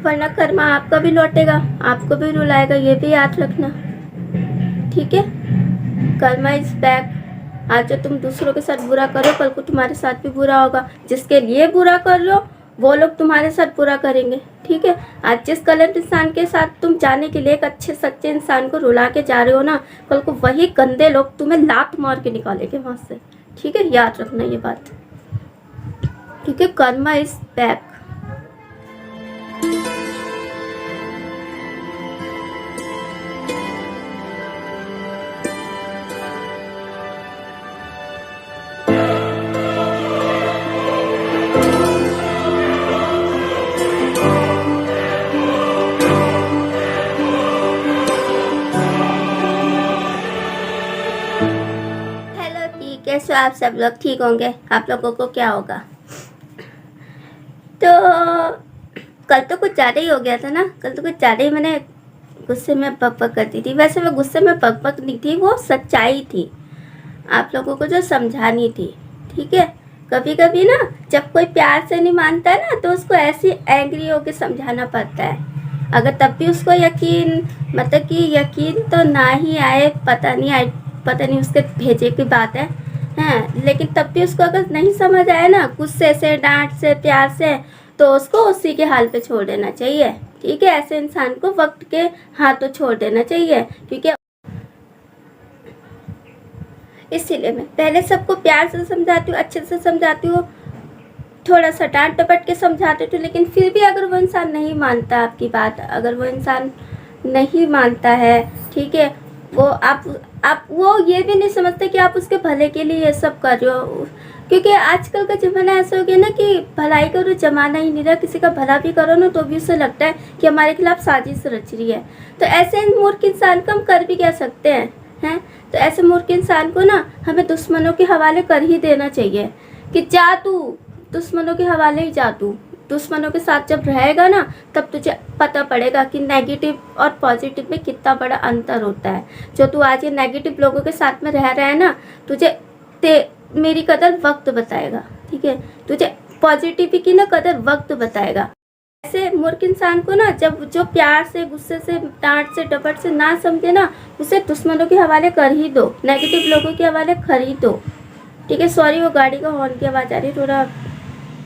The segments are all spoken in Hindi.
वरना कर्मा आपका भी लौटेगा, आपको भी रुलाएगा, ये भी याद रखना, ठीक है। Karma is back. आज जो तुम दूसरों के साथ बुरा करो, कल को तुम्हारे साथ भी बुरा होगा। जिसके लिए बुरा कर रहे हो वो लोग तुम्हारे साथ बुरा करेंगे, ठीक है। आज जिस गलत इंसान के साथ तुम जाने के लिए एक अच्छे सच्चे इंसान को रुला के जा रहे हो ना, कल को वही गंदे लोग तुम्हें लात मार के निकालेंगे वहां से, ठीक है। याद रखना ये बात, ठीक है। Karma is back. कैसे आप सब लोग ठीक होंगे? आप लोगों को क्या होगा? तो कल तो कुछ ज़्यादा ही हो गया था ना, कल तो कुछ ज़्यादा ही मैंने गुस्से में बक करती थी। वैसे मैं गुस्से में बक नहीं थी, वो सच्चाई थी, आप लोगों को जो समझानी थी, ठीक है। कभी कभी ना जब कोई प्यार से नहीं मानता है ना, तो उसको ऐसी एंग्री होकर समझाना पड़ता है। अगर तब भी उसको यकीन, मतलब कि यकीन तो ना ही आए, पता नहीं उसके भेजे की बात है, हाँ। लेकिन तब भी उसको अगर नहीं समझ आए ना, गुस्से से, डांट से, प्यार से, तो उसको उसी के हाल पे छोड़ देना चाहिए, ठीक है। ऐसे इंसान को वक्त के हाथों छोड़ देना चाहिए, क्योंकि इसीलिए मैं पहले सबको प्यार से समझाती हूँ, अच्छे से समझाती हूँ, थोड़ा सा डांट डपट के समझाती हूँ। लेकिन फिर भी अगर वो इंसान नहीं मानता आपकी बात, अगर वो इंसान नहीं मानता है, ठीक है, वो आप वो ये भी नहीं समझते कि आप उसके भले के लिए ये सब कर रहे हो। क्योंकि आजकल का ज़माना ऐसा हो गया ना कि भलाई करो ज़माना ही नहीं रहा। किसी का भला भी करो ना तो भी उसे लगता है कि हमारे खिलाफ साजिश रच रही है। तो ऐसे मूर्ख इंसान को हम कर भी क्या सकते हैं? तो ऐसे मूर्ख इंसान को ना हमें दुश्मनों के हवाले कर ही देना चाहिए कि जा तू दुश्मनों के हवाले ही जा तू। दुश्मनों के साथ जब रहेगा ना, तब तुझे पता पड़ेगा कि नेगेटिव और पॉजिटिव में कितना बड़ा अंतर होता है। जो तू आज ये नेगेटिव लोगों के साथ में रह रहा है ना, तुझे मेरी कदर वक्त बताएगा, ठीक है। तुझे पॉजिटिव की ना कदर वक्त बताएगा। ऐसे मूर्ख इंसान को ना जब जो प्यार से, गुस्से से, डांट से, डपट से ना समझे ना, उसे दुश्मनों के हवाले कर ही दो, नेगेटिव लोगों के हवाले कर ही दो, ठीक है। सॉरी, वो गाड़ी का हॉर्न की आवाज़ आ रही है, थोड़ा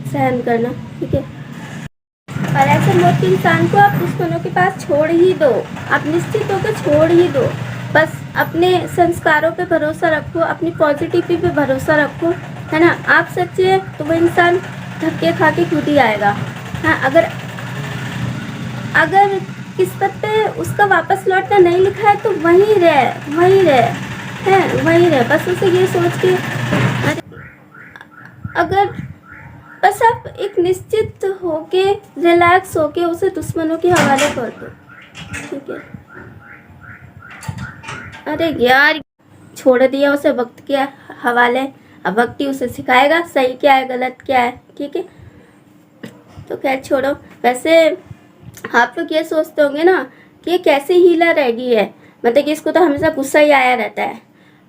सहन करना, ठीक है। और ऐसे मूर्ख इंसान को आप दुश्मनों के पास छोड़ ही दो, आप निश्चित होकर छोड़ ही दो। बस अपने संस्कारों पे भरोसा रखो, अपनी पॉजिटिविटी पे भरोसा रखो, है ना। आप सच्चे हैं तो वो इंसान धक्के खा के खुद ही आएगा, हाँ। अगर किस्मत पे उसका वापस लौटना नहीं लिखा है तो वहीं रहे, बस उसे ये सोच के, अगर बस आप एक निश्चित होके, रिलैक्स होके उसे दुश्मनों के हवाले कर दो, ठीक है। अरे यार, छोड़ दिया उसे वक्त के हवाले, अब वक्त ही उसे सिखाएगा सही क्या है गलत क्या है, ठीक है। तो खैर छोड़ो। वैसे आप लोग ये सोचते होंगे ना कि ये कैसे हीला रह गई है, मतलब कि इसको तो हमेशा गुस्सा ही आया रहता है।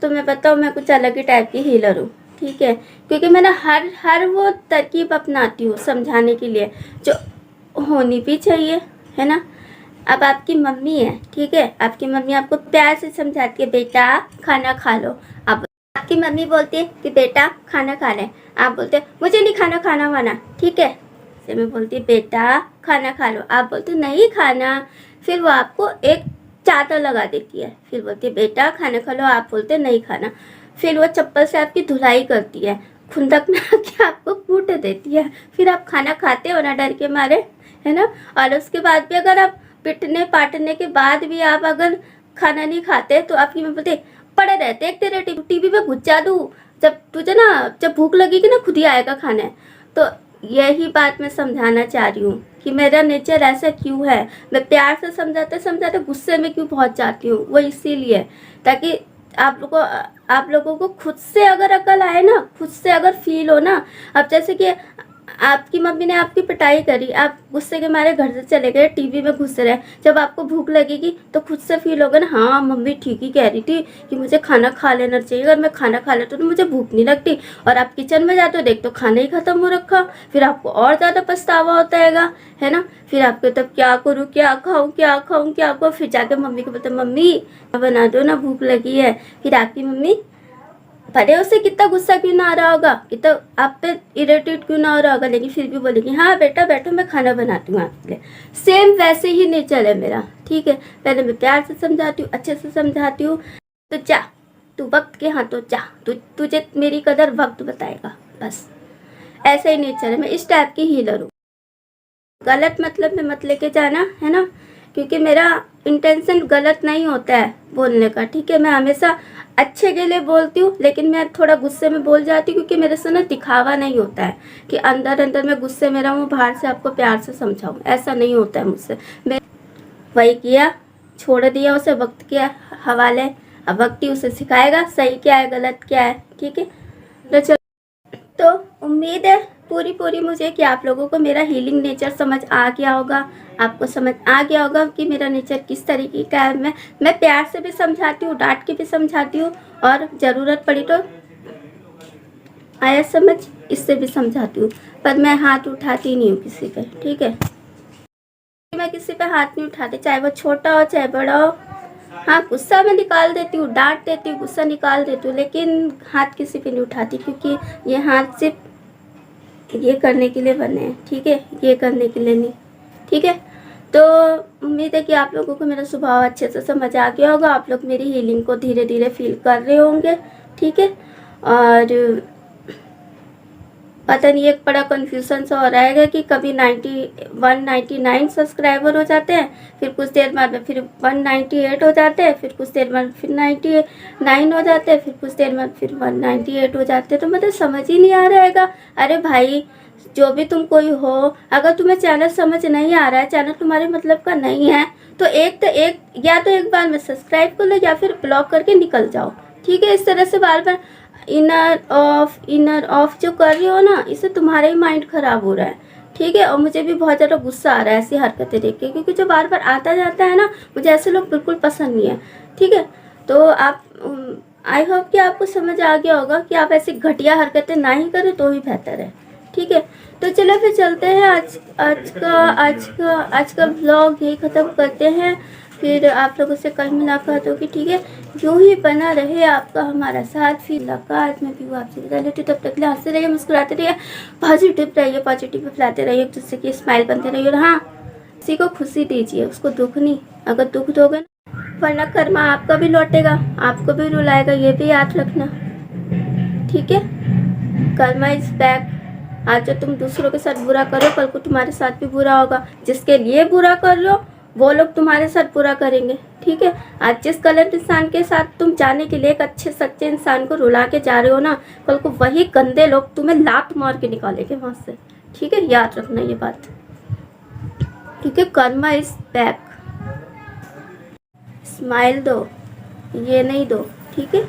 तो मैं बताऊँ, मैं कुछ अलग ही टाइप की हीलर हूँ, ठीक है। क्योंकि मैं ना हर वो तरकीब अपनाती हूँ समझाने के लिए जो होनी भी चाहिए, है ना। अब आपकी मम्मी है, ठीक है, आपकी मम्मी आपको प्यार से समझाती है, बेटा खाना खा लो। अब आपकी मम्मी बोलती है कि बेटा खाना खा ले, आप बोलते हैं मुझे नहीं खाना वाना, ठीक है। से मैं बोलती बेटा खाना खा लो, आप बोलते नहीं खाना। फिर वो आपको एक चाटा लगा देती है, फिर बोलती है बेटा खाना खा लो, आप बोलते नहीं खाना। फिर वो चप्पल से आपकी धुलाई करती है, खुंदक में आके आपको कूट देती है। फिर आप खाना खाते हो ना डर के मारे, है ना। और उसके बाद भी अगर आप पिटने पाटने के बाद भी आप अगर खाना नहीं खाते तो आपकी मम्मी बोलते पड़े रहते एक तेरे टीवी में घुसा दूँ, जब तुझे ना जब भूख लगेगी ना खुद ही आएगा खाना। तो यही बात मैं समझाना चाह रही हूँ कि मेरा नेचर ऐसा क्यों है। मैं प्यार से समझाते समझाते गुस्से में क्यों पहुँच जाती हूँ, वो इसीलिए ताकि आप लोगों को खुद से अगर अकल आए ना, खुद से अगर फील हो ना। अब जैसे कि आपकी मम्मी ने आपकी पिटाई करी, आप गुस्से के मारे घर से चले गए, टीवी में घुस रहे। जब आपको भूख लगेगी तो खुद से फील होगा ना, हाँ मम्मी ठीक ही कह रही थी कि मुझे खाना खा लेना चाहिए, अगर मैं खाना खा लेता तो मुझे भूख नहीं लगती। और आप किचन में जाते हो, देख तो खाना ही खत्म हो रखा, फिर आपको और ज़्यादा पछतावा होता है ना। फिर आपको तब क्या करूँ, क्या खाऊँ, क्या खाऊँ, क्या खाऊँ, फिर जाके मम्मी को बोलते मम्मी बना दो ना, भूख लगी है। फिर आपकी मम्मी भले उसे कितना गुस्सा क्यों ना आ रहा होगा, कितना आप पे इरिटेट क्यों ना हो रहा होगा, लेकिन फिर भी बोलेगी हाँ बेटा बैठो मैं खाना बनाती हूँ आपके लिए। सेम वैसे ही नेचर है मेरा, ठीक है। पहले मैं प्यार से समझाती हूँ, अच्छे से समझाती हूँ, तो जा तू वक्त के हाथों जा, तुझे मेरी कदर वक्त बताएगा, बस ऐसा ही नेचर है। मैं इस टाइप की हीलर हूँ। गलत मतलब में मत लेके जाना, है ना, क्योंकि मेरा इंटेंशन गलत नहीं होता है बोलने का, ठीक है। मैं हमेशा अच्छे के लिए बोलती हूँ, लेकिन मैं थोड़ा गुस्से में बोल जाती हूँ, क्योंकि मेरे से ना दिखावा नहीं होता है कि अंदर अंदर मैं गुस्से में रहूँ, बाहर से आपको प्यार से समझाऊँ, ऐसा नहीं होता है मुझसे। मैं वही किया, छोड़ दिया उसे वक्त के हवाले। अब वक्त ही उसे सिखाएगा सही क्या है गलत क्या है, ठीक है। तो चलो, तो उम्मीद है पूरी मुझे कि आप लोगों को मेरा हीलिंग नेचर समझ आ गया होगा, आपको समझ आ गया होगा कि मेरा नेचर किस तरीके का है। मैं प्यार से भी समझाती हूँ, डांट के भी समझाती हूँ, और ज़रूरत पड़ी तो आया समझ इससे भी समझाती हूँ, पर मैं हाथ उठाती नहीं हूँ किसी पे, ठीक है। मैं किसी पे हाथ नहीं उठाती, चाहे वो छोटा हो चाहे बड़ा हो। हाँ गुस्सा मैं निकाल देती हूँ, डांट देती हूँ, गुस्सा निकाल देती हूँ, लेकिन हाथ किसी पे नहीं उठाती, क्योंकि ये हाथ सिर्फ ये करने के लिए बने हैं, ठीक है, ये करने के लिए नहीं, ठीक है। तो उम्मीद है कि आप लोगों को मेरा स्वभाव अच्छे से समझ आ गया होगा, आप लोग मेरी हीलिंग को धीरे धीरे फील कर रहे होंगे, ठीक है। और पता नहीं एक बड़ा कन्फ्यूज़न सा हो रहा है कि कभी 199 सब्सक्राइबर हो जाते हैं, फिर कुछ देर बाद फिर 198 हो जाते हैं, फिर कुछ देर बाद फिर 99 हो जाते हैं, फिर कुछ देर बाद फिर 198 हो जाते हैं। तो मुझे समझ ही नहीं आ रहा है। अरे भाई जो भी तुम कोई हो, अगर तुम्हें चैनल समझ नहीं आ रहा है, चैनल तुम्हारे मतलब का नहीं है, तो या तो एक बार में सब्सक्राइब कर लो या फिर ब्लॉक करके निकल जाओ, ठीक है। इस तरह से बार बार इनर ऑफ जो कर रही हो ना, इससे तुम्हारा ही माइंड खराब हो रहा है, ठीक है। और मुझे भी बहुत ज़्यादा गुस्सा आ रहा है ऐसी हरकतें देख के, क्योंकि जो बार बार आता जाता है ना, मुझे ऐसे लोग बिल्कुल पसंद नहीं है, ठीक है। तो आप आई होप कि आपको समझ आ गया होगा कि आप ऐसी घटिया हरकतें ना ही करें तो ही बेहतर है, ठीक है। तो चलो फिर चलते हैं, आज का व्लॉग यही ख़त्म करते हैं, फिर आप लोगों से कल मुलाकात होगी, ठीक है। यूँ ही बना रहे आपका हमारा साथ, फिर मुलाकात में भी आपसे विदा लेती हूँ। तब तक ले हंसते रहिए, मुस्कुराते रहिए, पॉजिटिव रहिए, पॉजिटिव फैलाते रहिए, एक दूसरे की स्माइल बनते रहिए। और हाँ, किसी को खुशी दीजिए, उसको दुख नहीं। अगर दुख दोगे ना, वरना कर्मा आपका भी लौटेगा, आपको भी रुलाएगा, ये भी याद रखना, ठीक है। Karma is back. आज जो तुम दूसरों के साथ बुरा करो, कल को तुम्हारे साथ भी बुरा होगा। जिसके लिए बुरा कर रहे हो वो लोग तुम्हारे साथ बुरा करेंगे, ठीक है। आज जिस गलत इंसान के साथ तुम जाने के लिए एक अच्छे सच्चे इंसान को रुला के जा रहे हो ना, कल को वही गंदे लोग तुम्हें लात मार के निकालेंगे वहां से, ठीक है। याद रखना ये बात, ठीक है। Karma is back. स्माइल दो, ये नहीं दो, ठीक है।